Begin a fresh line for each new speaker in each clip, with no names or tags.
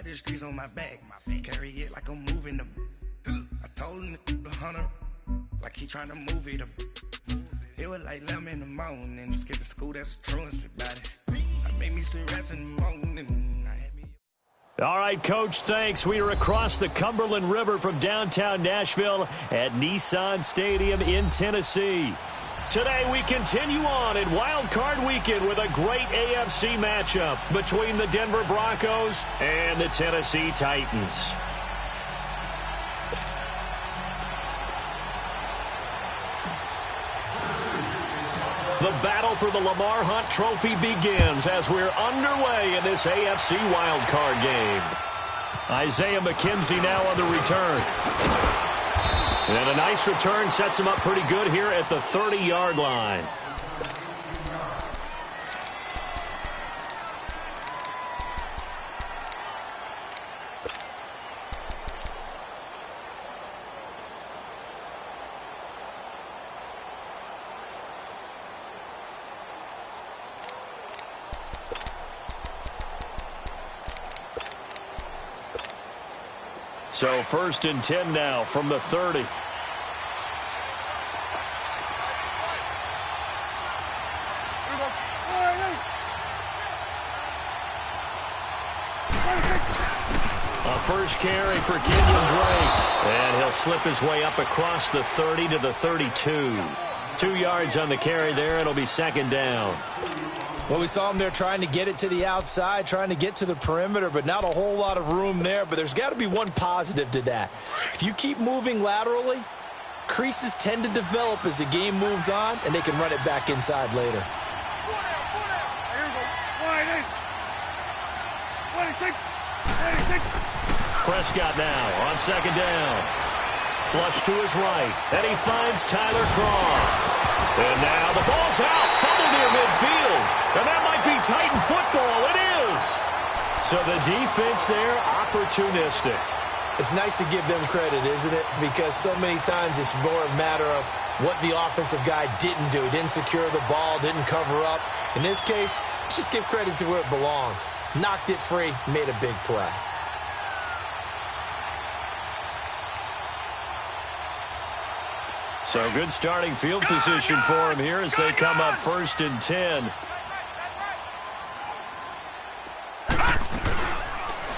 the streets on my back. Carry it like I'm moving the. I told him the hunter, like he trying to move it. It was like 11 in the morning. Skipping school, that's a truancy about it. I made me sleep rest in the morning.
All right, Coach, thanks. We are across the Cumberland River from downtown Nashville at Nissan Stadium in Tennessee. Today we continue on in Wild Card Weekend with a great AFC matchup between the Denver Broncos and the Tennessee Titans. The battle for the Lamar Hunt Trophy begins as we're underway in this AFC wildcard game. Isaiah McKenzie now on the return. And a nice return sets him up pretty good here at the 30-yard line. So 1st and 10 now from the 30. A first carry for Kenyon Drake. And he'll slip his way up across the 30 to the 32. 2 yards on the carry there. It'll be 2nd down.
Well, we saw him there trying to get it to the outside, trying to get to the perimeter, but not a whole lot of room there. But there's got to be one positive to that. If you keep moving laterally, creases tend to develop as the game moves on, and they can run it back inside later.
Prescott now on 2nd down. Flush to his right, and he finds Tyler Croft. And now the ball's out, fumble near midfield. And that might be Titan football. It is. So the defense there, opportunistic.
It's nice to give them credit, isn't it? Because so many times it's more a matter of what the offensive guy didn't do. Didn't secure the ball, didn't cover up. In this case, let's just give credit to where it belongs. Knocked it free, made a big play.
So good starting field position for him here as they come up 1st and 10.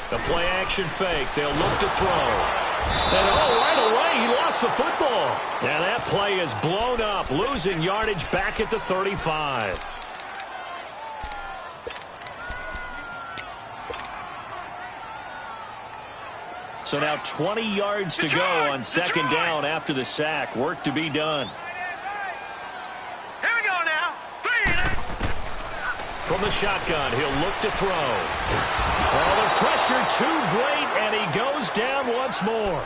The play action fake. They'll look to throw. And right away he lost the football. And that play is blown up, losing yardage back at the 35. So now 20 yards to go on 2nd down after the sack. Work to be done.
Here we go now.
From the shotgun, he'll look to throw. Well, the pressure too great, and he goes down once more.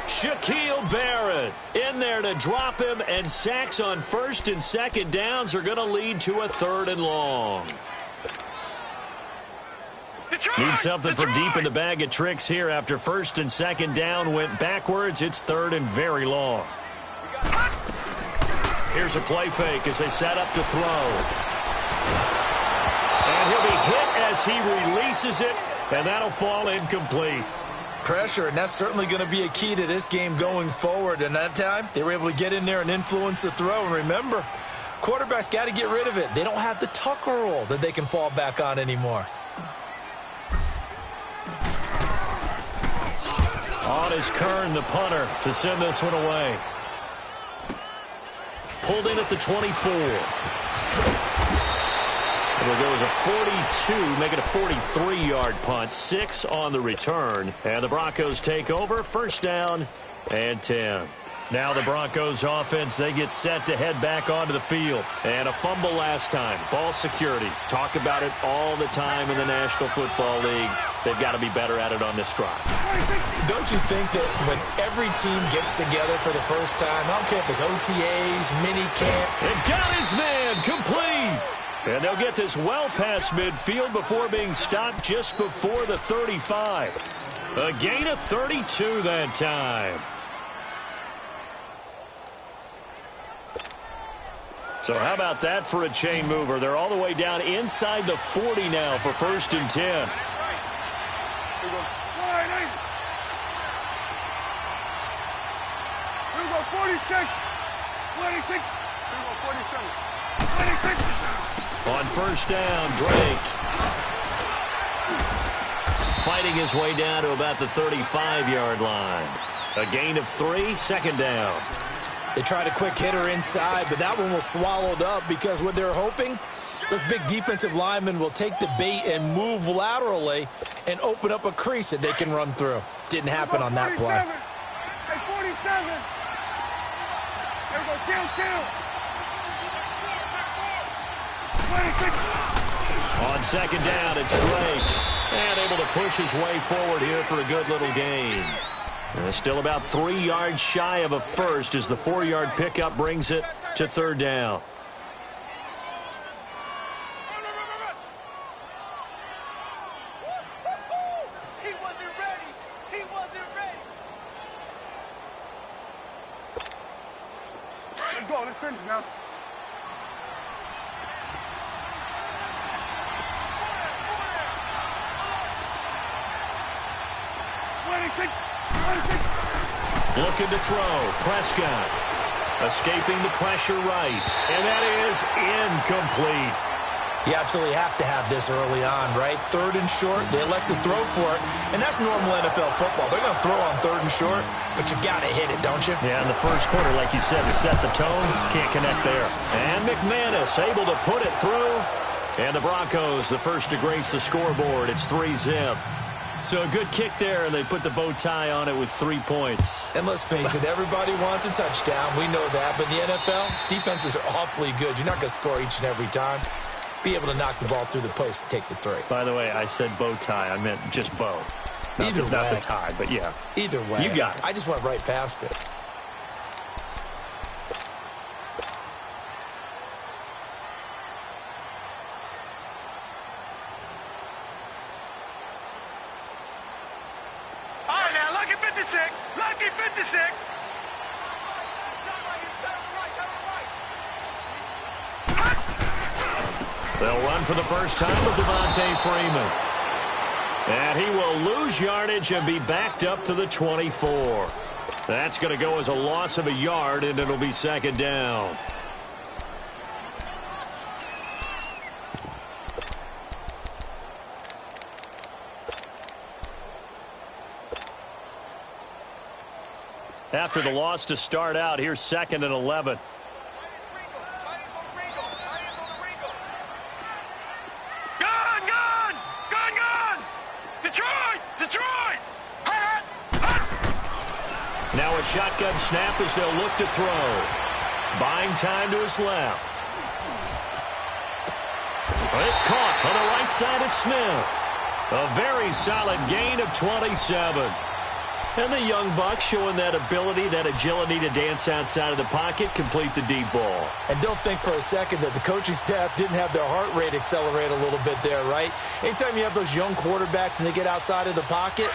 Shaquille Barrett in there to drop him, and sacks on 1st and 2nd downs are going to lead to a 3rd and long. Need something from deep in the bag of tricks here after 1st and 2nd down went backwards. It's 3rd and very long. Here's a play fake as they set up to throw. And he'll be hit as he releases it, and that'll fall incomplete.
Pressure, and that's certainly going to be a key to this game going forward. And that time, they were able to get in there and influence the throw. And remember, quarterbacks got to get rid of it. They don't have the Tucker rule that they can fall back on anymore.
On is Kern, the punter, to send this one away. Pulled in at the 24. It'll go as a 42, make it a 43-yard punt. 6 on the return. And the Broncos take over. 1st down and 10. Now the Broncos offense, they get set to head back onto the field. And a fumble last time. Ball security. Talk about it all the time in the National Football League. They've got to be better at it on this drive.
Don't you think that when every team gets together for the first time, I don't care if it's OTAs, minicamp.
And got his man complete. And they'll get this well past midfield before being stopped just before the 35. A gain of 32 that time. So how about that for a chain mover? They're all the way down inside the 40 now for 1st and 10.
Here we go. 46. 26. Here we go, 47. 26.
On first down, Drake fighting his way down to about the 35-yard line. A gain of 3, second down.
They tried a quick hitter inside, but that one was swallowed up because what they're hoping, those big defensive linemen will take the bait and move laterally and open up a crease that they can run through. Didn't happen on that play.
Hey, 47. There we go, kill. 26.
On second down, it's Drake. And able to push his way forward here for a good little gain. Still about 3 yards shy of a first as the 4-yard pickup brings it to third down.
He wasn't ready. Let's go. Let's finish now.
Looking to throw. Prescott escaping the pressure right. And that is incomplete.
You absolutely have to have this early on, right? Third and short, they elect to throw for it. And that's normal NFL football. They're going to throw on third and short, but you've got to hit it, don't you?
Yeah, in the first quarter, like you said, to set the tone, can't connect there. And McManus able to put it through. And the Broncos, the first to grace the scoreboard. It's 3-zip. So a good kick there, and they put the bow tie on it with 3 points.
And let's face it, everybody wants a touchdown. We know that. But in the NFL, defenses are awfully good. You're not going to score each and every time. Be able to knock the ball through the post and take the 3.
By the way, I said bow tie. I meant just bow. Not the tie, but yeah.
Either way.
You got it.
I just went right past it.
All right, now, lucky 56. Lucky 56.
They'll run for the first time with Devontae Freeman. And he will lose yardage and be backed up to the 24. That's going to go as a loss of a yard, and it'll be second down. After the loss to start out, here's 2nd and 11. Now a shotgun snap as they'll look to throw. Buying time to his left. It's caught on the right side at Smith. A very solid gain of 27. And the young buck showing that ability, that agility to dance outside of the pocket, complete the deep ball.
And don't think for a second that the coaching staff didn't have their heart rate accelerate a little bit there, right? Anytime you have those young quarterbacks and they get outside of the pocket,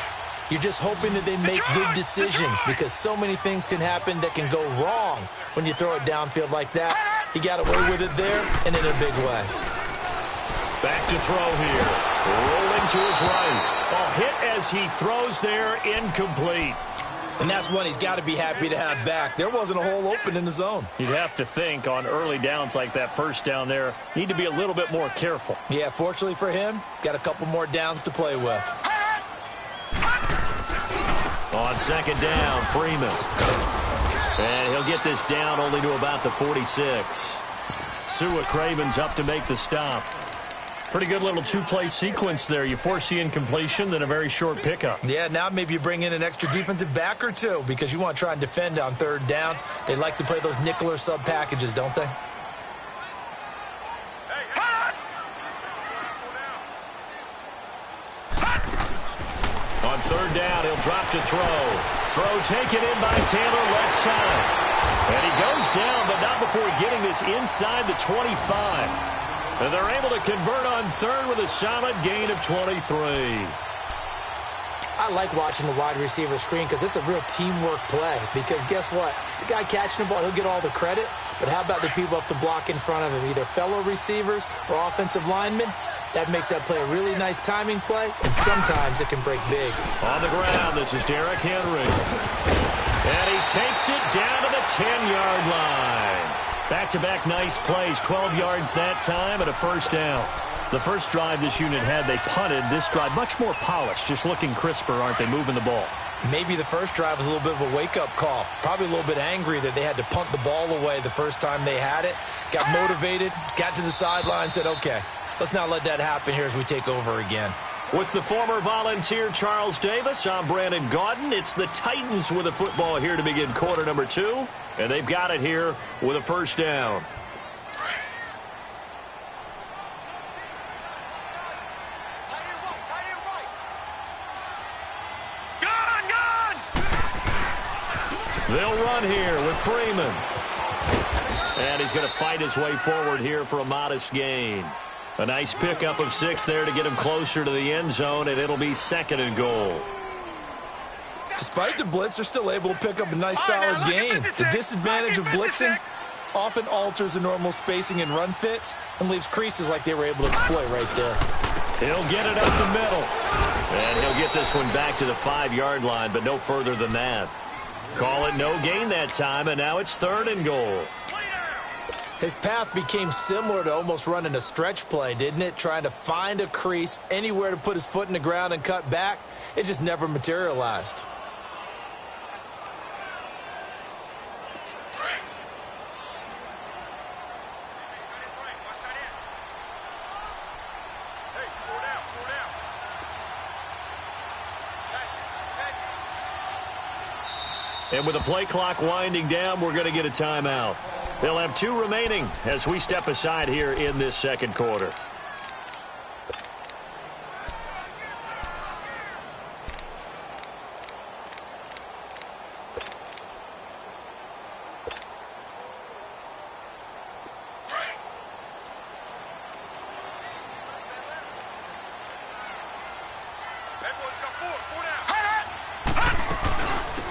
you're just hoping that they make good decisions because so many things can happen that can go wrong when you throw it downfield like that. He got away with it there and in a big way.
Back to throw here. Rolling to his right. A hit as he throws there, incomplete.
And that's one he's got to be happy to have back. There wasn't a hole open in the zone.
You'd have to think on early downs like that first down there, need to be a little bit more careful.
Yeah, fortunately for him, got a couple more downs to play with.
On second down, Freeman. And he'll get this down only to about the 46. Sua Craven's up to make the stop. Pretty good little two-play sequence there. You force the incompletion, then a very short pickup.
Yeah, now maybe you bring in an extra defensive back or two because you want to try and defend on third down. They like to play those nickel or sub packages, don't they?
On third down, he'll drop to throw. Throw taken in by Taylor, left side. And he goes down, but not before getting this inside the 25. And they're able to convert on third with a solid gain of 23.
I like watching the wide receiver screen because it's a real teamwork play. Because guess what? The guy catching the ball, he'll get all the credit. But how about the people up to block in front of him, either fellow receivers or offensive linemen? That makes that play a really nice timing play, and sometimes it can break big.
On the ground, this is Derrick Henry. And he takes it down to the 10-yard line. Back-to-back nice plays, 12 yards that time and a first down. The first drive this unit had, they punted. This drive, much more polished, just looking crisper, aren't they, moving the ball?
Maybe the first drive was a little bit of a wake-up call. Probably a little bit angry that they had to punt the ball away the first time they had it. Got motivated, got to the sideline, said, okay, let's not let that happen here as we take over again.
With the former Volunteer Charles Davis, I'm Brandon Gaudin. It's the Titans with the football here to begin quarter number 2. And they've got it here with a first down. They'll run here with Freeman. And he's going to fight his way forward here for a modest gain. A nice pickup of 6 there to get him closer to the end zone, and it'll be 2nd and goal.
Despite the blitz, they're still able to pick up a nice solid gain. The disadvantage of blitzing often alters the normal spacing and run fits and leaves creases like they were able to exploit right there.
He'll get it up the middle. And he'll get this one back to the 5-yard line, but no further than that. Call it no gain that time, and now it's 3rd and goal.
His path became similar to almost running a stretch play, didn't it? Trying to find a crease, anywhere to put his foot in the ground and cut back. It just never materialized.
And with the play clock winding down, we're going to get a timeout. They'll have 2 remaining as we step aside here in this second quarter.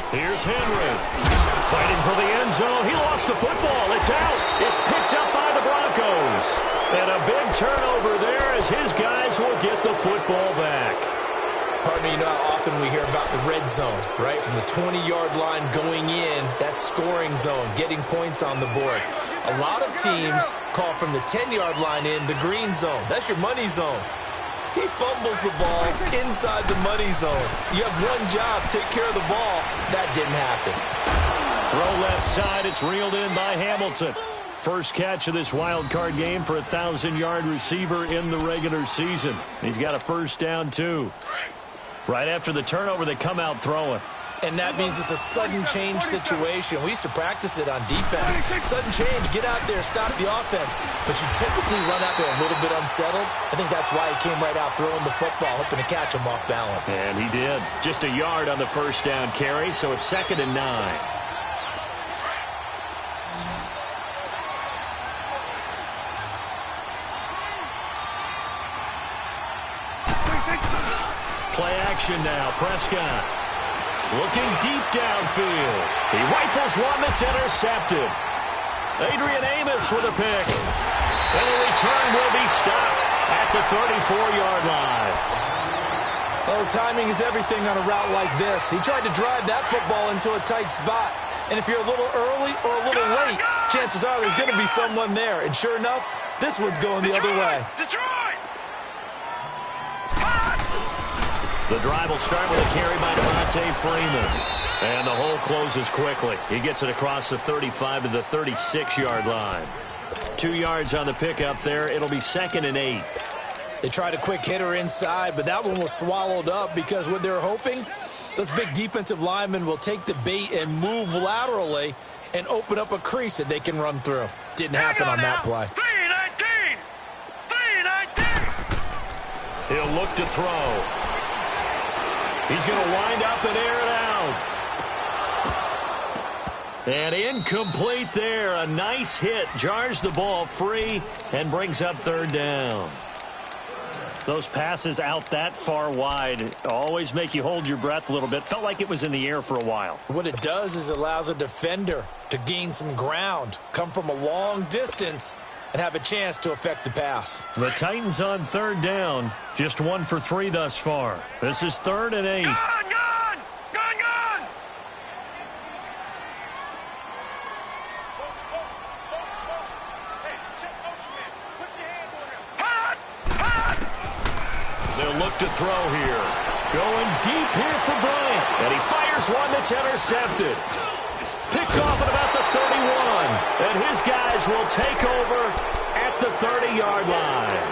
Here's Henry, fighting for the end zone. He lost the football. It's out. It's picked up by the Broncos. And a big turnover there as his guys will get the football back.
Partner, you know how often we hear about the red zone, right? From the 20-yard line going in, that scoring zone, getting points on the board. A lot of teams call from the 10-yard line in the green zone. That's your money zone. He fumbles the ball inside the money zone. You have one job, take care of the ball. That didn't happen.
Throw left side. It's reeled in by Hamilton. First catch of this wild card game for a 1,000-yard receiver in the regular season. He's got a first down, too. Right after the turnover, they come out throwing.
And that means it's a sudden change situation. We used to practice it on defense. Sudden change, get out there, stop the offense. But you typically run out there a little bit unsettled. I think that's why he came right out throwing the football, hoping to catch him off balance.
And he did. Just a yard on the first down carry, so it's 2nd and 9. Play action now. Prescott looking deep downfield. He rifles one that's intercepted. Adrian Amos with a pick. And the return will be stopped at the 34-yard line.
Oh, timing is everything on a route like this. He tried to drive that football into a tight spot. And if you're a little early or a little late, chances are there's going to be someone there. And sure enough, this one's going the other way.
The drive will start with a carry by Devontae Freeman. And the hole closes quickly. He gets it across the 35 to the 36-yard line. 2 yards on the pickup there. It'll be 2nd and 8.
They tried a quick hitter inside, but that one was swallowed up because what they're hoping, those big defensive linemen will take the bait and move laterally and open up a crease that they can run through. Didn't happen on that play.
3-19. He'll look to throw. He's going to wind up and air it out. And incomplete there. A nice hit. Jars the ball free and brings up 3rd down. Those passes out that far wide always make you hold your breath a little bit. Felt like it was in the air for a while.
What it does is it allows a defender to gain some ground, come from a long distance, and have a chance to affect the pass.
The Titans on third down. Just 1 for 3 thus far. This is 3rd and 8.
Gun! Gun! Gun! Gun! Hey, check motion man. Put your hands on him. Hot! Hot!
They'll look to throw here. Going deep here for Bryant. And he fires one that's intercepted. Picked off at about the 31. And his guys will take over at the 30-yard line.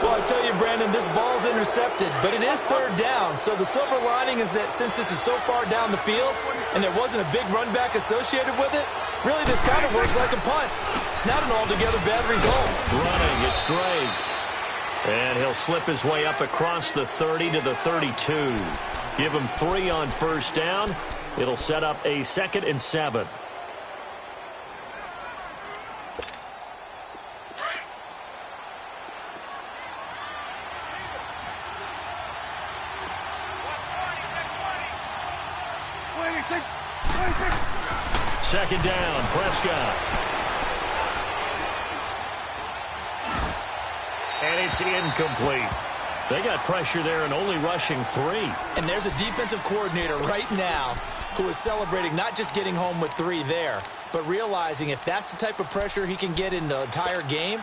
Well, I tell you, Brandon, this ball's intercepted, but it is 3rd down. So the silver lining is that since this is so far down the field and there wasn't a big run back associated with it, really this kind of works like a punt. It's not an altogether bad result.
Running, it's Drake. And he'll slip his way up across the 30 to the 32. Give him 3 on first down. It'll set up a 2nd and 7. Second down, Prescott. And it's incomplete. They got pressure there and only rushing 3.
And there's a defensive coordinator right now who is celebrating not just getting home with 3 there, but realizing if that's the type of pressure he can get in the entire game,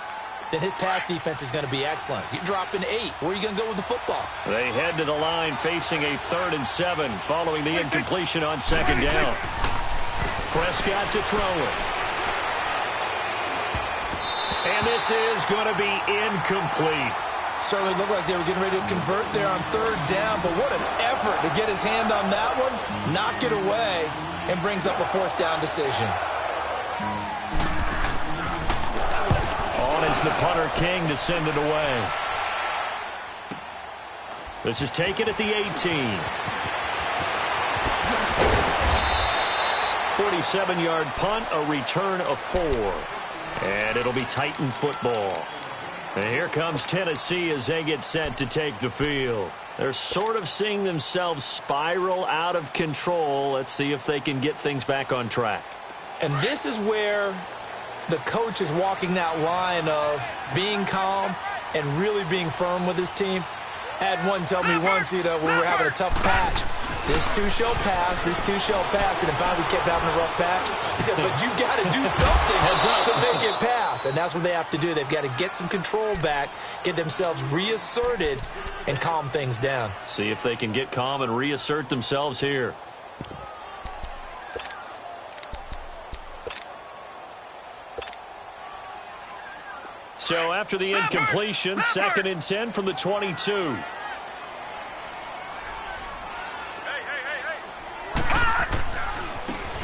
then his pass defense is going to be excellent. You're dropping 8. Where are you going to go with the football?
They head to the line facing a 3rd and 7 following the incompletion on second down. Prescott to throw it. And this is going to be incomplete.
Certainly looked like they were getting ready to convert there on 3rd down, but what an effort to get his hand on that one, knock it away, and brings up a 4th down decision.
On is the punter King to send it away. This is taken at the 18. 47-yard punt, a return of 4. And it'll be Titan football. And here comes Tennessee as they get set to take the field. They're sort of seeing themselves spiral out of control. Let's see if they can get things back on track.
And this is where the coach is walking that line of being calm and really being firm with his team. I had one tell me once, when we were having a tough patch, this too shall pass, this too shall pass, and finally we kept having a rough patch. He said, but you got to do something to make it pass, and that's what they have to do. They've got to get some control back, get themselves reasserted, and calm things down.
See if they can get calm and reassert themselves here. So after the incompletion, 2nd and 10 from the 22.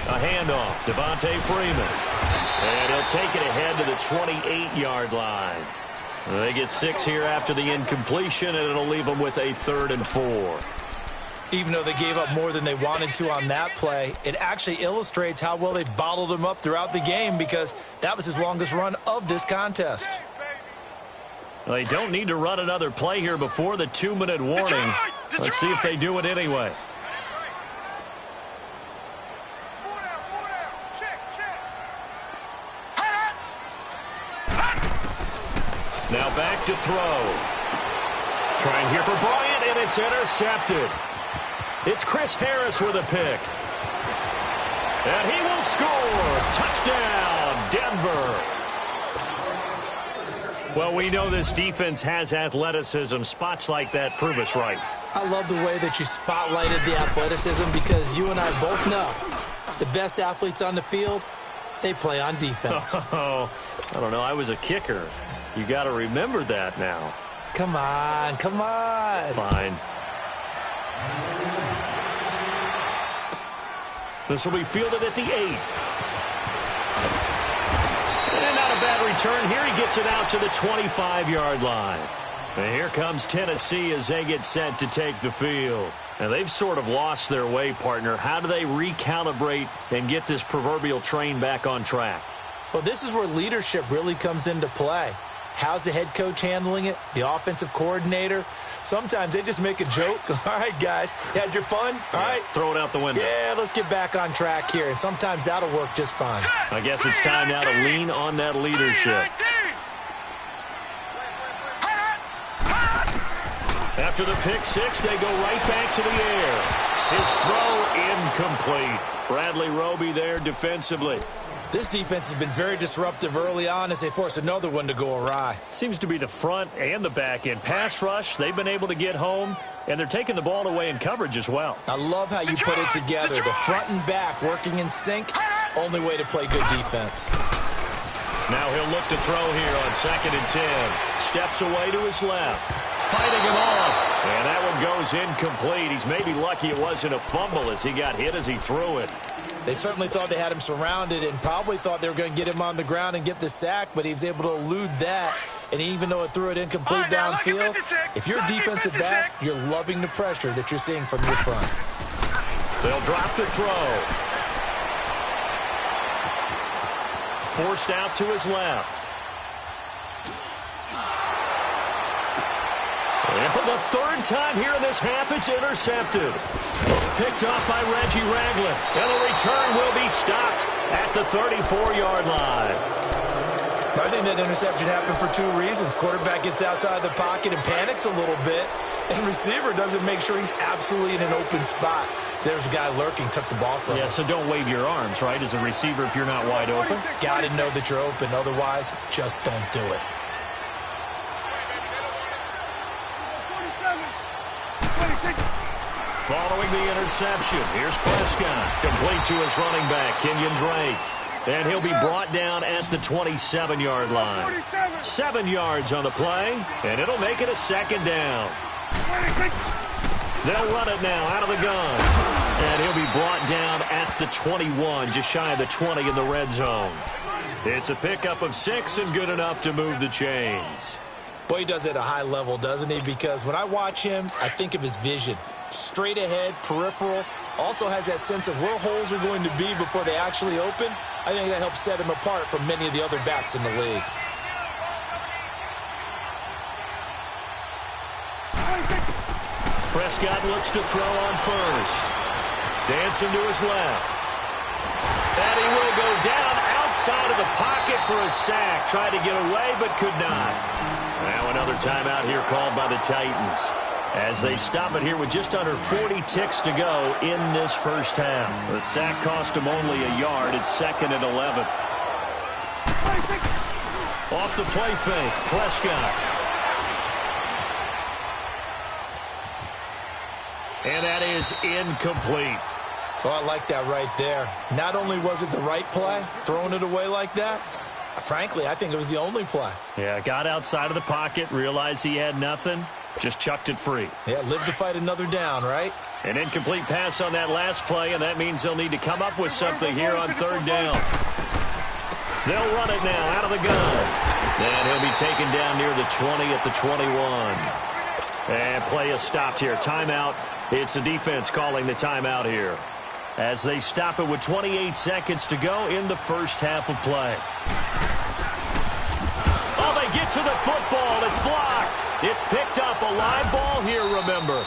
A handoff, Devontae Freeman. And he'll take it ahead to the 28-yard line. They get 6 here after the incompletion, and it'll leave them with a 3rd and 4.
Even though they gave up more than they wanted to on that play, it actually illustrates how well they bottled him up throughout the game because that was his longest run of this contest.
They don't need to run another play here before the 2-minute warning. Let's see if they do it anyway. Now back to throw. Trying here for Bryant, and it's intercepted. It's Chris Harris with a pick. And he will score. Touchdown, Denver. Well, we know this defense has athleticism. Spots like that prove us right.
I love the way that you spotlighted the athleticism because you and I both know the best athletes on the field, they play on defense.
Oh, I don't know. I was a kicker. You got to remember that now.
Come on, come on.
Fine. This will be fielded at the 8. And not a bad return here. He gets it out to the 25-yard line. And here comes Tennessee as they get set to take the field. And they've sort of lost their way, partner. How do they recalibrate and get this proverbial train back on track?
Well, this is where leadership really comes into play. How's the head coach handling it? The offensive coordinator? Sometimes they just make a joke. All right, guys, you had your fun? All right.
Throw it out the window.
Yeah, let's get back on track here. And sometimes that'll work just fine.
I guess it's time now to lean on that leadership. After the pick six, they go right back to the air. His throw incomplete. Bradley Roby there defensively.
This defense has been very disruptive early on as they force another one to go awry.
Seems to be the front and the back end. Pass rush, they've been able to get home, and they're taking the ball away in coverage as well.
I love how you put it together. The front and back working in sync. Only way to play good defense.
Now he'll look to throw here on 2nd and 10. Steps away to his left. Fighting him off. And that one goes incomplete. He's maybe lucky it wasn't a fumble as he got hit as he threw it.
They certainly thought they had him surrounded and probably thought they were going to get him on the ground and get the sack, but he was able to elude that. And even though it threw it incomplete downfield, if you're a defensive back, you're loving the pressure that you're seeing from your front.
They'll drop the throw. Forced out to his left. And for the third time here in this half, it's intercepted. Picked off by Reggie Ragland. And the return will be stopped at the 34-yard line.
I think that interception happened for two reasons. Quarterback gets outside the pocket and panics a little bit. And receiver doesn't make sure he's absolutely in an open spot. So there's a guy lurking, took the ball from him.
Yeah, so don't wave your arms, right, as a receiver if you're not wide open.
Got to know that you're open. Otherwise, just don't do it.
Following the interception, here's Prescott. Complete to his running back, Kenyon Drake. And he'll be brought down at the 27-yard line. 7 yards on the play, and it'll make it a 2nd down. They'll run it now out of the gun. And he'll be brought down at the 21, just shy of the 20 in the red zone. It's a pickup of 6 and good enough to move the chains.
Boy, he does it at a high level, doesn't he? Because when I watch him, I think of his vision. Straight ahead, peripheral, also has that sense of where holes are going to be before they actually open. I think that helps set him apart from many of the other backs in the league.
Prescott looks to throw on first. Dancing to his left. And he will go down outside of the pocket for a sack. Tried to get away, but could not. Now another timeout here called by the Titans, as they stop it here with just under 40 ticks to go in this first half. The sack cost him only a yard. It's 2nd and 11. Off the play fake, Prescott. And that is incomplete.
Oh, I like that right there. Not only was it the right play, throwing it away like that, frankly, I think it was the only play.
Yeah, got outside of the pocket, realized he had nothing, just chucked it free.
Yeah, live to fight another down, right?
An incomplete pass on that last play, and that means they'll need to come up with something here on 3rd down. They'll run it now out of the gun. And he'll be taken down near the 20 at the 21. And play is stopped here. Timeout. It's the defense calling the timeout here, as they stop it with 28 seconds to go in the first half of play. Oh, they get to the football. It's blocked. It's picked up. A live ball here, remember.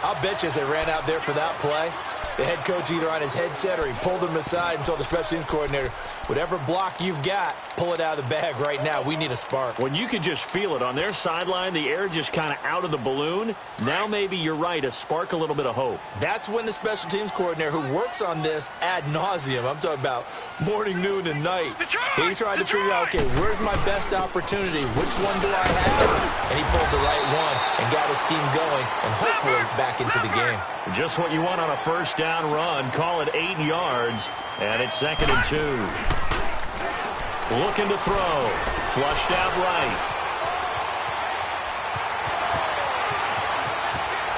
I'll bet you as they ran out there for that play, the head coach either on his headset or he pulled him aside and told the special teams coordinator, whatever block you've got, pull it out of the bag right now. We need a spark.
When you could just feel it on their sideline, the air just kind of out of the balloon. Now maybe you're right, a spark, a little bit of hope.
That's when the special teams coordinator who works on this ad nauseum, I'm talking about morning, noon, and night, he tried to figure out, okay, where's my best opportunity? Which one do I have? And he pulled the right one and got his team going and hopefully back into the game.
Just what you want on a first down run. Call it 8 yards, and it's 2nd and 2. Looking to throw. Flushed out right.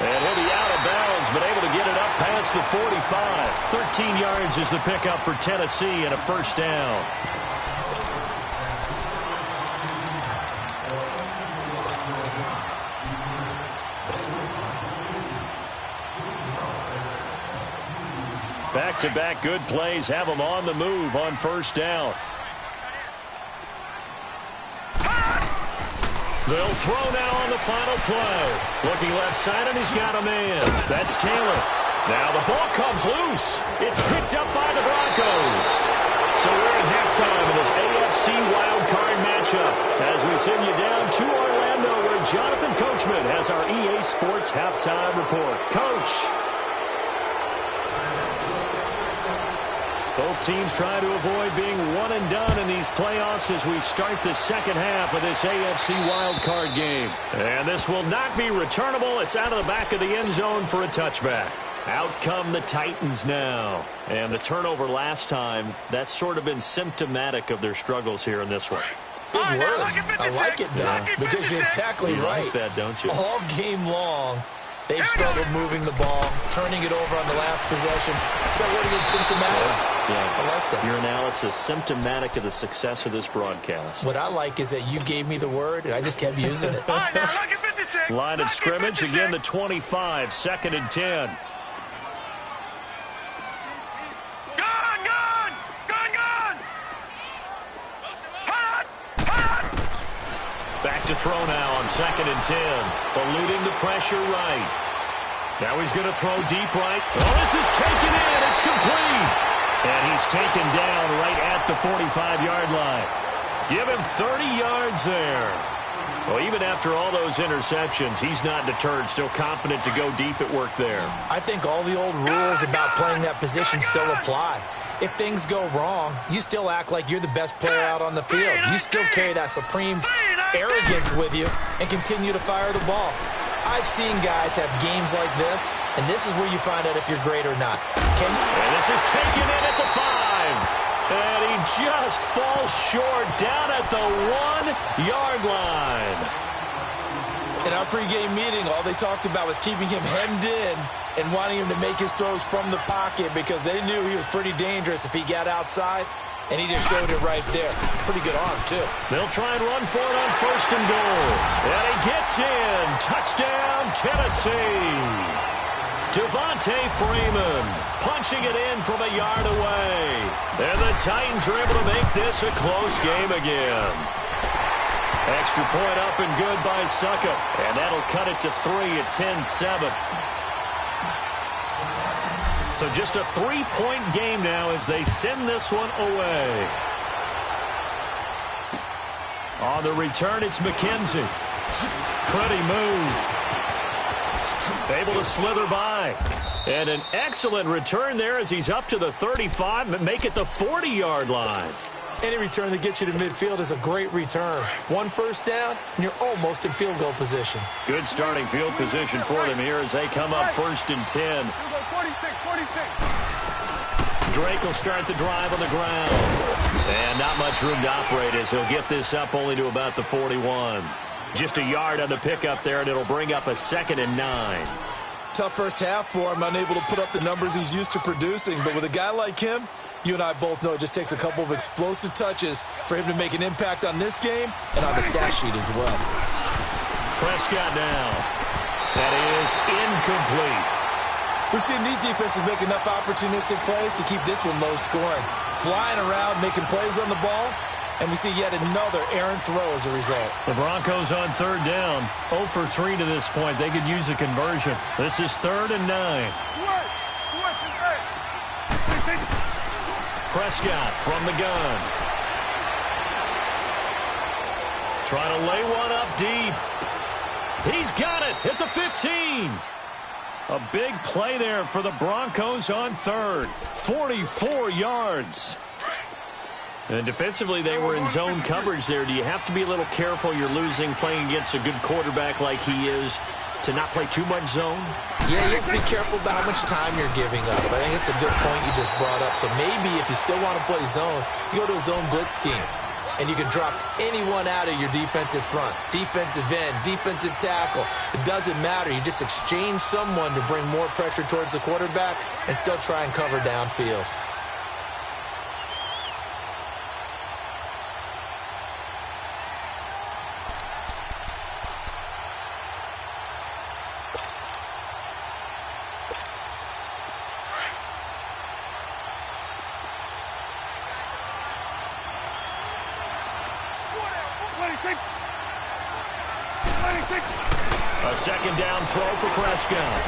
And he'll be out of bounds, but able to get it up past the 45. 13 yards is the pickup for Tennessee and a first down. Back-to-back good plays have them on the move on first down. They'll throw now on the final play. Looking left side, and he's got a man. That's Taylor. Now the ball comes loose. It's picked up by the Broncos. So we're at halftime in this AFC wildcard matchup as we send you down to Orlando where Jonathan Coachman has our EA Sports halftime report. Coach. Both teams try to avoid being one and done in these playoffs as we start the second half of this AFC wildcard game. And this will not be returnable. It's out of the back of the end zone for a touchback. Out come the Titans now. And the turnover last time, that's sort of been symptomatic of their struggles here in this one.
Big word. I like it, Doc, because you're exactly right.
You like that, don't you?
All game long, they've struggled moving the ball, turning it over on the last possession. So what is it, symptomatic?
Yeah,
I like that.
Your analysis, symptomatic of the success of this broadcast.
What I like is that you gave me the word, and I just kept using it.
Line of scrimmage, again the 25, 2nd and 10. Back to throw now on 2nd and 10. Eluding the pressure right. Now he's going to throw deep right. Oh, this is taken in. It's complete. And he's taken down right at the 45-yard line. Give him 30 yards there. Well, even after all those interceptions, he's not deterred, still confident to go deep at work there.
I think all the old rules about playing that position still apply. If things go wrong, you still act like you're the best player out on the field. You still carry that supreme arrogance with you and continue to fire the ball. I've seen guys have games like this, and this is where you find out if you're great or not.
And this is taken in at the 5. And he just falls short down at the 1-yard line.
In our pregame meeting, all they talked about was keeping him hemmed in and wanting him to make his throws from the pocket because they knew he was pretty dangerous if he got outside, and he just showed it right there. Pretty good arm, too.
They'll try and run for it on 1st and goal. And he gets in. Touchdown, Tennessee. Devontae Freeman punching it in from a yard away. And the Titans are able to make this a close game again. Extra point up and good by Suckup. And that'll cut it to 3 at 10-7. So just a 3-point game now as they send this one away. On the return, it's McKenzie. Pretty move. Able to slither by. And an excellent return there as he's up to the 35, but make it the 40-yard line.
Any return that gets you to midfield is a great return. 1 first down, and you're almost in field goal position.
Good starting field position for them here as they come up 1st and 10.
46.
Drake will start the drive on the ground. And not much room to operate as he'll get this up only to about the 41. Just a yard on the pickup there, and it'll bring up a 2nd and 9.
Tough first half for him, unable to put up the numbers he's used to producing. But with a guy like him, you and I both know it just takes a couple of explosive touches for him to make an impact on this game and on the stat sheet as well.
Prescott now. That is incomplete.
We've seen these defenses make enough opportunistic plays to keep this one low scoring. Flying around, making plays on the ball, and we see yet another errant throw as a result.
The Broncos on 3rd down. 0 for 3 to this point. They could use a conversion. This is 3rd and 9. Prescott from the gun. Trying to lay one up deep. He's got it at the 15. A big play there for the Broncos on 3rd. 44 yards. And defensively, they were in zone coverage there. Do you have to be a little careful? You're losing playing against a good quarterback like he is to not play too much zone?
Yeah, you have to be careful about how much time you're giving up. I think it's a good point you just brought up. So maybe if you still want to play zone, you go to a zone blitz scheme. And you can drop anyone out of your defensive front. Defensive end, defensive tackle. It doesn't matter. You just exchange someone to bring more pressure towards the quarterback and still try and cover downfield.
A second down throw for Prescott.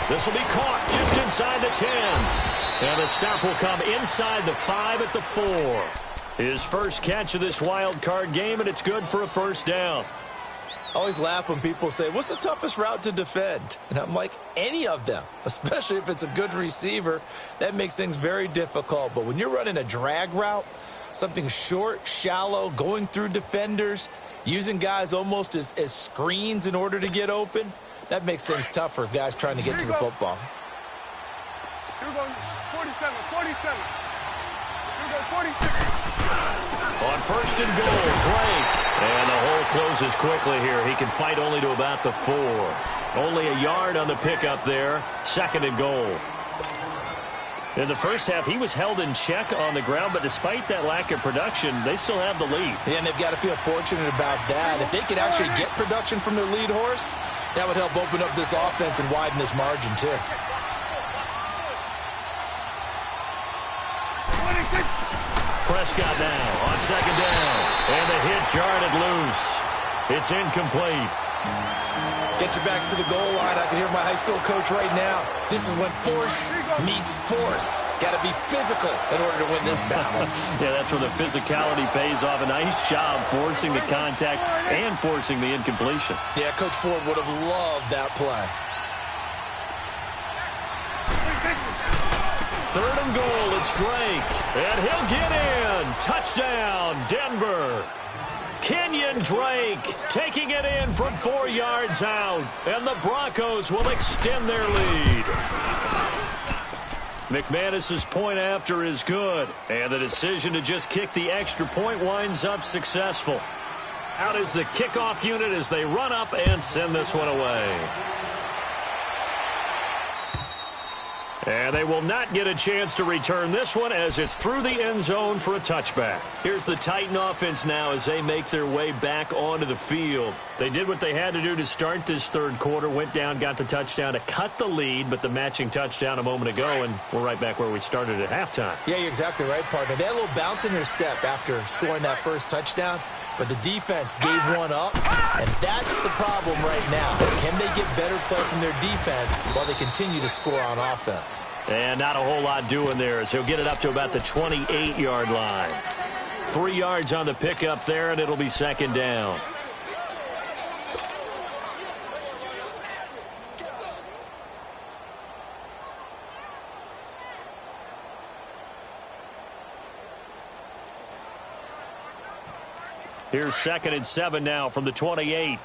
This will be caught just inside the 10. And the stop will come inside the 5 at the 4. His first catch of this wild card game, and it's good for a first down.
I always laugh when people say, what's the toughest route to defend? And I'm like, any of them, especially if it's a good receiver. That makes things very difficult. But when you're running a drag route, something short, shallow, going through defenders, using guys almost as screens in order to get open, that makes things tough for guys trying to get to the football.
Here we go, 47. Here we go, 46.
On first and goal, Drake. And the hole closes quickly here. He can fight only to about the 4. Only a yard on the pickup there. Second and goal. In the first half, he was held in check on the ground, but despite that lack of production, they still have the lead.
Yeah, and they've got to feel fortunate about that. If they could actually get production from their lead horse, that would help open up this offense and widen this margin, too.
Prescott now on second down. And the hit jarred it loose. It's incomplete.
Get your backs to the goal line. I can hear my high school coach right now. This is when force meets force. Got to be physical in order to win this battle.
Yeah, that's where the physicality pays off. A nice job forcing the contact and forcing the incompletion.
Yeah, Coach Ford would have loved that play.
Third and goal, it's Drake. And he'll get in. Touchdown, Denver. Kenyon Drake taking it in from 4 yards out. And the Broncos will extend their lead. McManus's point after is good. And the decision to just kick the extra point winds up successful. Out is the kickoff unit as they run up and send this one away. And they will not get a chance to return this one as it's through the end zone for a touchback. Here's the Titan offense now as they make their way back onto the field. They did what they had to do to start this third quarter, went down, got the touchdown to cut the lead, but the matching touchdown a moment ago, and we're right back where we started at halftime.
Yeah, you're exactly right, partner. They had a little bounce in their step after scoring that first touchdown, but the defense gave one up, and that's the problem right now. Can they get better play from their defense while they continue to score on offense?
And not a whole lot doing there as he'll get it up to about the 28-yard line. 3 yards on the pickup there, and it'll be second down. Here's 2nd and 7 now from the 28.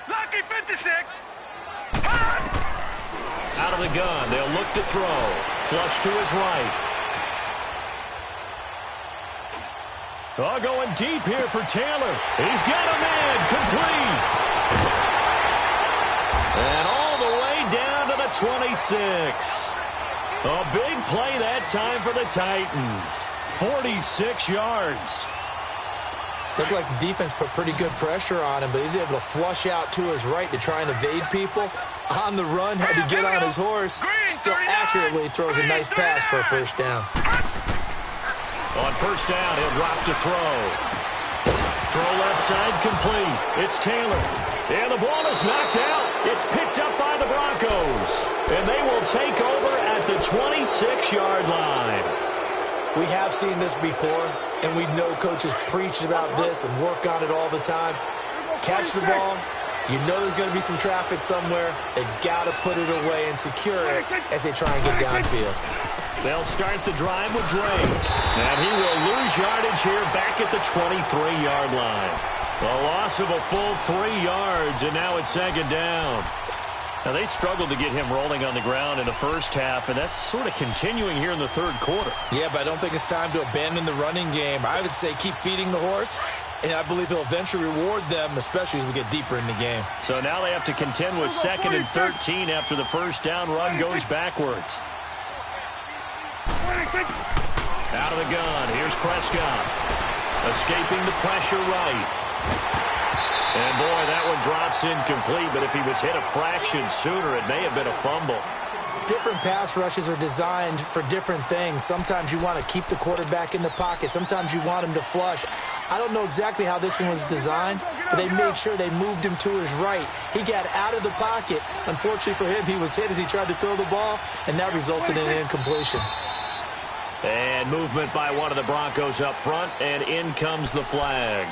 Lucky 56.
Out of the gun. They'll look to throw. Flush to his right. Oh, going deep here for Taylor. He's got him in. Complete. And all the way down to the 26. A big play that time for the Titans. 46 yards.
Looked like the defense put pretty good pressure on him, but he's able to flush out to his right to try and evade people. On the run, had to get on his horse. Still accurately throws a nice pass for a first down.
On first down, he'll drop to throw. Throw left side complete. It's Taylor. And the ball is knocked out. It's picked up by the Broncos. And they will take over at the 26-yard line.
We have seen this before, and we know coaches preach about this and work on it all the time. Catch the ball. You know there's going to be some traffic somewhere. They've got to put it away and secure it as they try and get downfield.
They'll start the drive with Drake. And he will lose yardage here back at the 23-yard line. A loss of a full 3 yards, and now it's second down. Now, they struggled to get him rolling on the ground in the first half, and that's sort of continuing here in the third quarter.
Yeah, but I don't think it's time to abandon the running game. I would say keep feeding the horse, and I believe he'll eventually reward them, especially as we get deeper in the game.
So now they have to contend with 2nd and 13 after the first down run goes backwards. Out of the gun, here's Prescott. Escaping the pressure right. And, boy, that one drops incomplete, but if he was hit a fraction sooner, it may have been a fumble.
different pass rushes are designed for different things. Sometimes you want to keep the quarterback in the pocket. Sometimes you want him to flush. I don't know exactly how this one was designed, but they made sure they moved him to his right. He got out of the pocket. Unfortunately for him, he was hit as he tried to throw the ball, and that resulted in an incompletion.
And movement by one of the Broncos up front, and in comes the flag.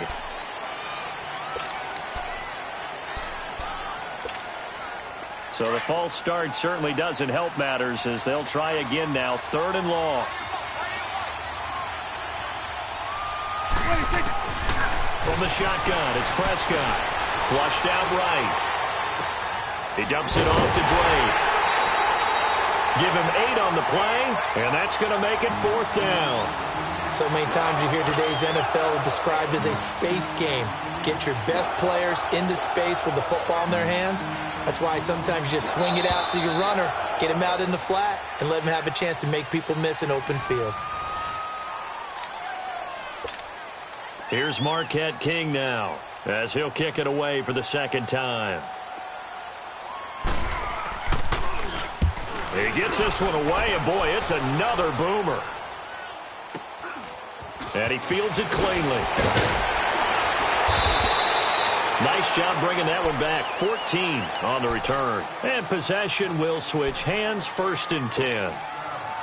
So the false start certainly doesn't help matters as they'll try again now, 3rd and long. From the shotgun, it's Prescott. Flushed out right. He dumps it off to Drake. Give him 8 on the play, and that's going to make it 4th down.
So many times you hear today's NFL described as a space game. Get your best players into space with the football in their hands. That's why sometimes you just swing it out to your runner, get him out in the flat, and let him have a chance to make people miss an open field.
Here's Marquette King now as he'll kick it away for the 2nd time. He gets this one away, and boy, it's another boomer. And he fields it cleanly. Nice job bringing that one back. 14 on the return. And possession will switch hands, 1st and 10.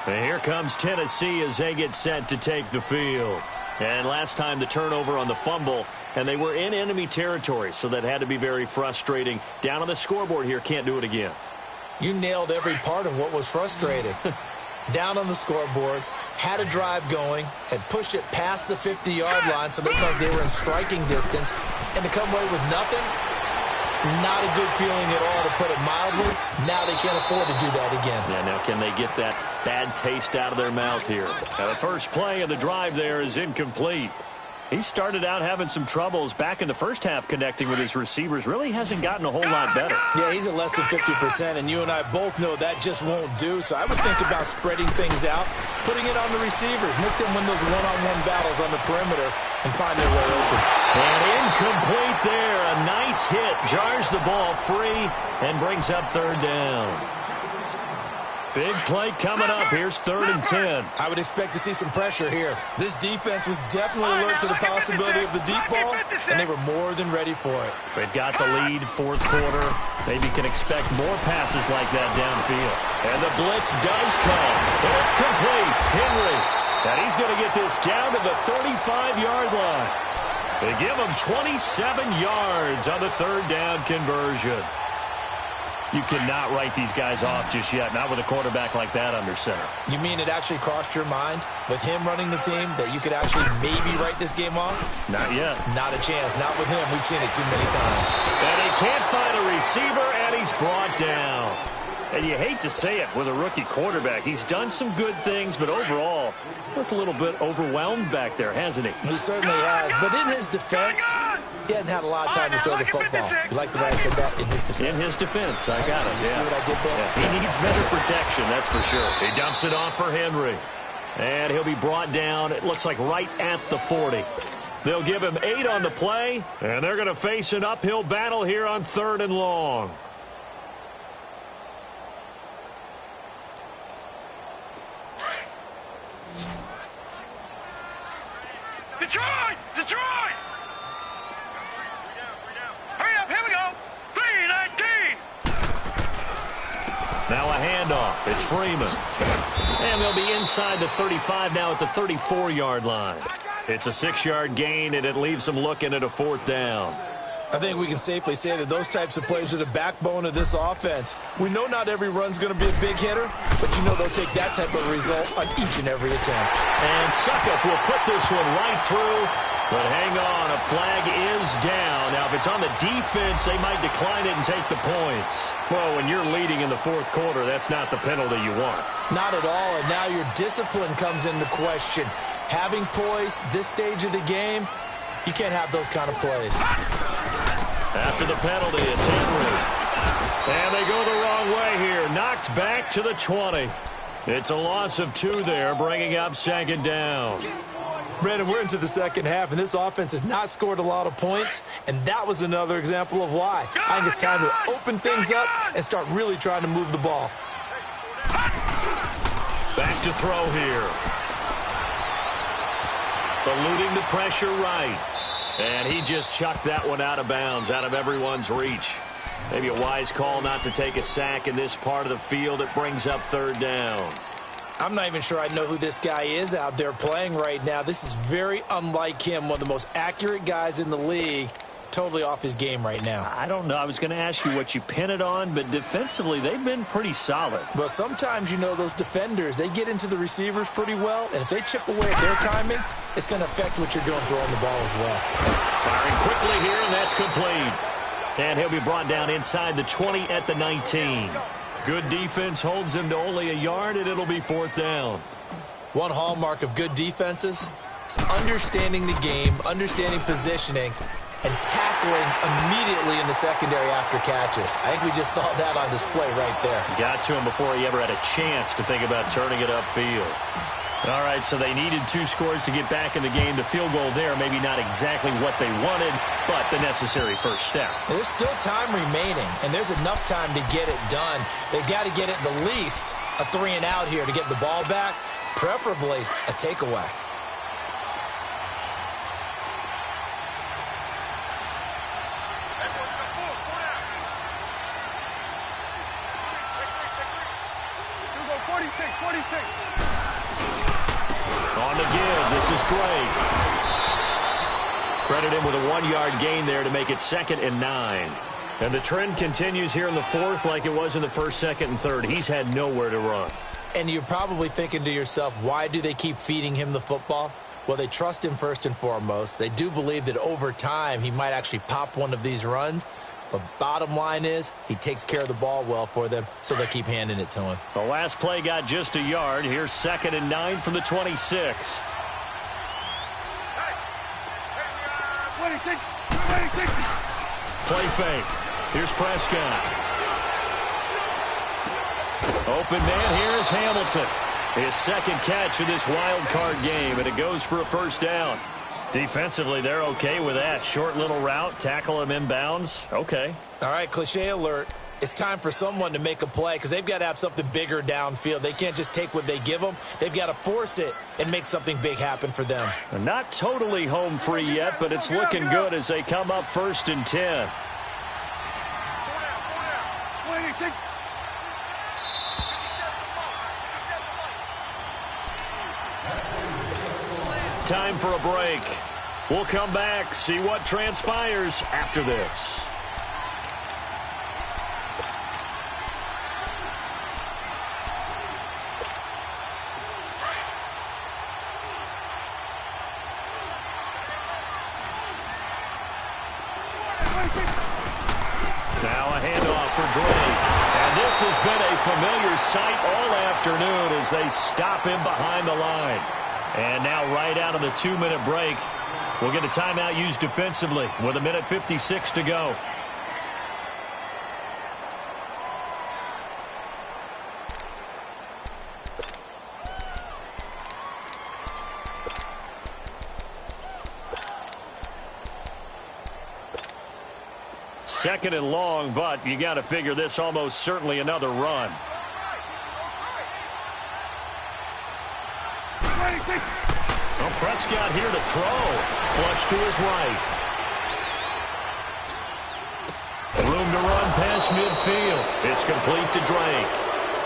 And here comes Tennessee as they get set to take the field. And last time the turnover on the fumble, and they were in enemy territory, so that had to be very frustrating. Down on the scoreboard here, can't do it again.
You nailed every part of what was frustrating. Down on the scoreboard, had a drive going, had pushed it past the 50-yard line so they thought they were in striking distance, and to come away with nothing, not a good feeling at all, to put it mildly. Now they can't afford to do that again.
Yeah, now can they get that bad taste out of their mouth here? Now the first play of the drive there is incomplete. He started out having some troubles back in the first half connecting with his receivers. Really hasn't gotten a whole lot better.
Yeah, he's at less than 50%, and you and I both know that just won't do. So I would think about spreading things out, putting it on the receivers, make them win those one-on-one battles on the perimeter, and find their way open.
And incomplete there. A nice hit. Jars the ball free and brings up 3rd down. Big play coming up. Here's 3rd and 10.
I would expect to see some pressure here. This defense was definitely alert to the possibility of the deep ball, and they were more than ready for it.
They've got the lead, 4th quarter. Maybe can expect more passes like that downfield. And the blitz does come. And it's complete. Henry. And he's going to get this down to the 35-yard line. They give him 27 yards on the 3rd down conversion. You cannot write these guys off just yet, not with a quarterback like that under center.
You mean it actually crossed your mind with him running the team that you could actually maybe write this game off?
Not yet.
Not a chance. Not with him. We've seen it too many times.
And he can't find a receiver, and he's brought down. And you hate to say it with a rookie quarterback. He's done some good things, but overall, looked a little bit overwhelmed back there, hasn't he?
He certainly has. But in his defense, he hasn't had a lot of time to throw the football. You like the way I said that? In his defense.
In his defense, I got it.
You see what I did there?
Yeah. He needs better protection, that's for sure. He dumps it off for Henry. And he'll be brought down, it looks like right at the 40. They'll give him 8 on the play, and they're going to face an uphill battle here on 3rd and long.
Detroit! Detroit! Hurry up, here we go! 3-19!
Now a handoff. It's Freeman. And they'll be inside the 35 now at the 34-yard line. It's a 6-yard gain, and it leaves them looking at a 4th down.
I think we can safely say that those types of plays are the backbone of this offense. We know not every run's going to be a big hitter, but you know they'll take that type of result on each and every attempt.
And Suckup will put this one right through, but hang on, a flag is down. Now, if it's on the defense, they might decline it and take the points. Well, when you're leading in the 4th quarter, that's not the penalty you want.
Not at all, and now your discipline comes into question. Having poise this stage of the game, you can't have those kind of plays.
After the penalty, it's Henry. And they go the wrong way here. Knocked back to the 20. It's a loss of 2 there, bringing up 2nd down.
Brandon, we're into the second half, and this offense has not scored a lot of points, and that was another example of why. I think it's time to open things up and start really trying to move the ball.
Back to throw here. Eluding the pressure right. And he just chucked that one out of bounds, out of everyone's reach. Maybe a wise call not to take a sack in this part of the field. It brings up third down.
I'm not even sure I know who this guy is out there playing right now. This is very unlike him, one of the most accurate guys in the league. Totally off his game right now.
I don't know. I was going to ask you what you pin it on, but defensively, they've been pretty solid.
Well, sometimes, you know, those defenders, they get into the receivers pretty well, and if they chip away at their timing, it's going to affect what you're doing throwing the ball as well.
Firing quickly here, and that's complete. And he'll be brought down inside the 20 at the 19. Good defense holds him to only a yard, and it'll be fourth down.
One hallmark of good defenses is understanding the game, understanding positioning, and tackling immediately in the secondary after catches. I think we just saw that on display right there.
Got to him before he ever had a chance to think about turning it upfield. All right, so they needed 2 scores to get back in the game. The field goal there, maybe not exactly what they wanted, but the necessary first step.
There's still time remaining, and there's enough time to get it done. They've got to get at the least a 3-and-out here to get the ball back, preferably a takeaway.
On the give, this is Drake. Credit him with a 1-yard gain there to make it 2nd and 9. And the trend continues here in the fourth like it was in the first, second, and third. He's had nowhere to run.
And you're probably thinking to yourself, why do they keep feeding him the football? Well, they trust him first and foremost. They do believe that over time he might actually pop one of these runs. But bottom line is, he takes care of the ball well for them, so they keep handing it to him.
The last play got just a yard. Here's 2nd and 9 from the 26. Play fake. Here's Prescott. Open man, here's Hamilton. His second catch of this wild card game, and it goes for a first down. Defensively, they're okay with that. Short little route, tackle him inbounds. Okay.
All right, cliche alert. It's time for someone to make a play because they've got to have something bigger downfield. They can't just take what they give them. They've got to force it and make something big happen for them.
Not totally home free yet, but it's looking good as they come up 1st and 10. Time for a break. We'll come back, see what transpires after this. Now a handoff for Drake. And this has been a familiar sight all afternoon as they stop him behind the line. And now right out of the 2-minute break, we'll get a timeout used defensively with 1:56 to go. Second and long, but you got to figure this almost certainly another run. Well, Prescott here to throw. Flush to his right. Room to run past midfield. It's complete to Drake.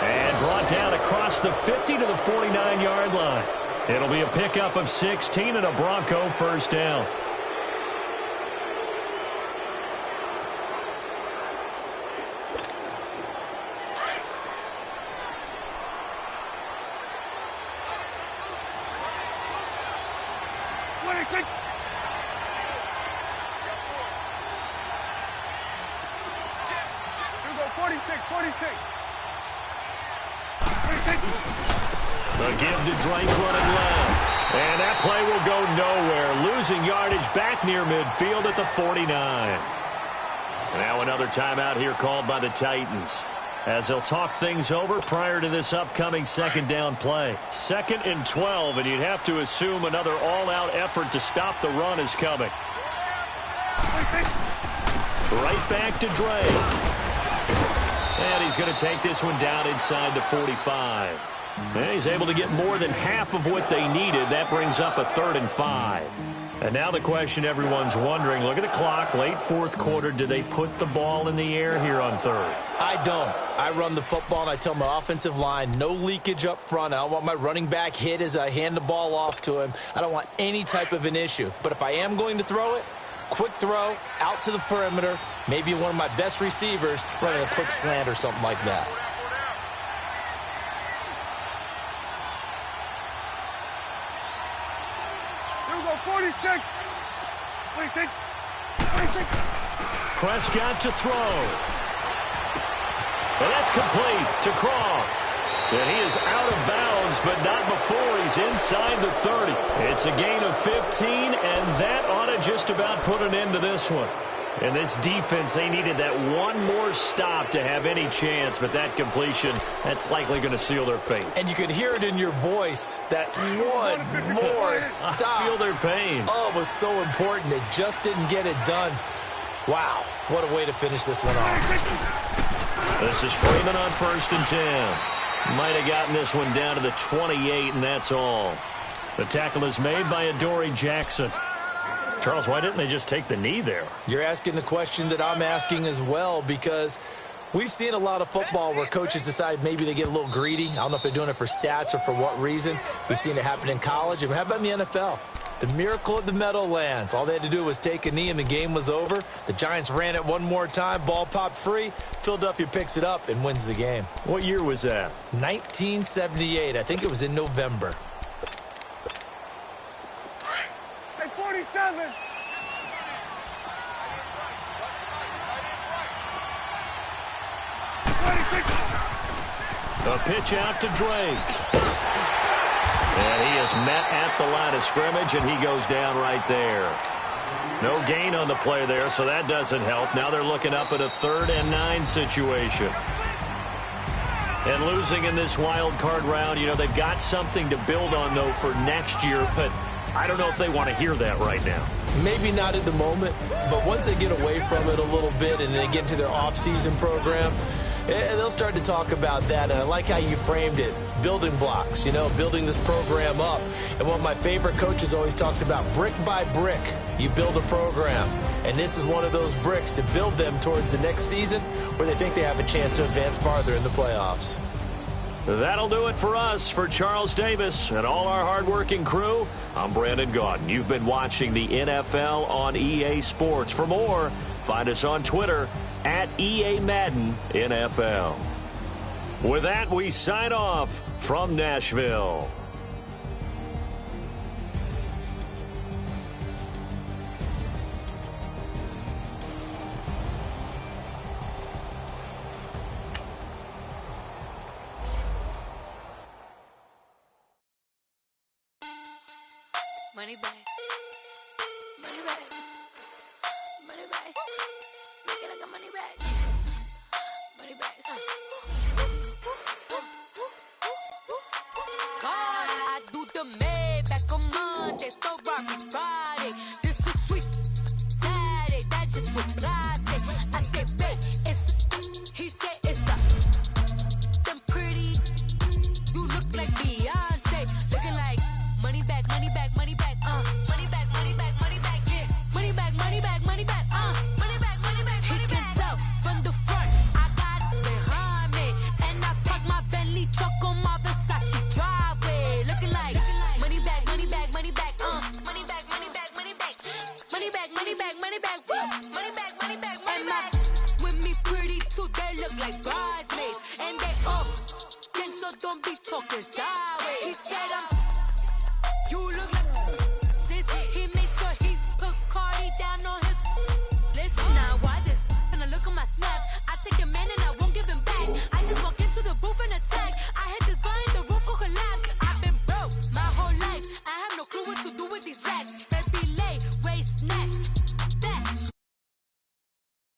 And brought down across the 50 to the 49-yard line. It'll be a pickup of 16 and a Bronco first down. The give to Drake running left. And that play will go nowhere. Losing yardage back near midfield at the 49. Now another timeout here called by the Titans, as they'll talk things over prior to this upcoming second down play. 2nd and 12, and you'd have to assume another all-out effort to stop the run is coming. Right back to Drake. And he's going to take this one down inside the 45. And he's able to get more than half of what they needed. That brings up a 3rd and 5. And now the question everyone's wondering, look at the clock, late fourth quarter, do they put the ball in the air here on 3rd?
I don't. I run the football, and I tell my offensive line, no leakage up front. I don't want my running back hit as I hand the ball off to him. I don't want any type of an issue. But if I am going to throw it, quick throw, out to the perimeter, maybe one of my best receivers running a quick slant or something like that.
Here we go, 46. 26. 26.
Prescott to throw. And that's complete to Croft. And he is out of bounds, but not before he's inside the 30. It's a gain of 15, and that ought to just about put an end to this one. And this defense, they needed that one more stop to have any chance, but that completion, that's likely going to seal their fate.
And you could hear it in your voice, that one more stop.
I feel their pain.
Oh, it was so important. They just didn't get it done. Wow, what a way to finish this one off.
This is Freeman on 1st and 10. Might have gotten this one down to the 28, and that's all. The tackle is made by Adoree Jackson. Charles, why didn't they just take the knee there?
You're asking the question that I'm asking as well, because we've seen a lot of football where coaches decide maybe they get a little greedy. I don't know if they're doing it for stats or for what reason. We've seen it happen in college. And how about in the NFL? The miracle at the Meadowlands. All they had to do was take a knee and the game was over. The Giants ran it one more time. Ball popped free. Philadelphia picks it up and wins the game.
What year was that?
1978. I think it was in November.
Hey, 47.
A pitch out to Drake. And he is met at the line of scrimmage, and he goes down right there. No gain on the play there, so that doesn't help. Now they're looking up at a 3rd and 9 situation. And losing in this wild card round, you know, they've got something to build on, though, for next year. But I don't know if they want to hear that right now.
Maybe not at the moment, but once they get away from it a little bit and they get into their off-season program, they'll start to talk about that. And I like how you framed it. Building blocks, you know, building this program up. And one of my favorite coaches always talks about brick by brick, you build a program. And this is one of those bricks to build them towards the next season where they think they have a chance to advance farther in the playoffs.
That'll do it for us. For Charles Davis and all our hardworking crew, I'm Brandon Gaudin. You've been watching the NFL on EA Sports. For more, find us on Twitter at EA Madden NFL. With that, we sign off from Nashville.
Money back. Money back. Money back. Make it like a money back. Money back. God, I do the Maybach on Monday, Ferrari Friday. This is sweet Saturday, that's just what I say. I say, babe, it's he said it's a them pretty. You look like Beyonce, looking like money back, money back, money back, money back, money back, money back, yeah, money back, money back, money back, money back, money back. He can tell from the front, I got it behind me, and I park my Bentley truck on my Versace driveway, looking like money back, money back, money back, money back, money back, money back, money back, money back, money back, money back, money back, money back. With me pretty too, they look like bridesmaids, and they gang, so don't be talking sideways. He said I'm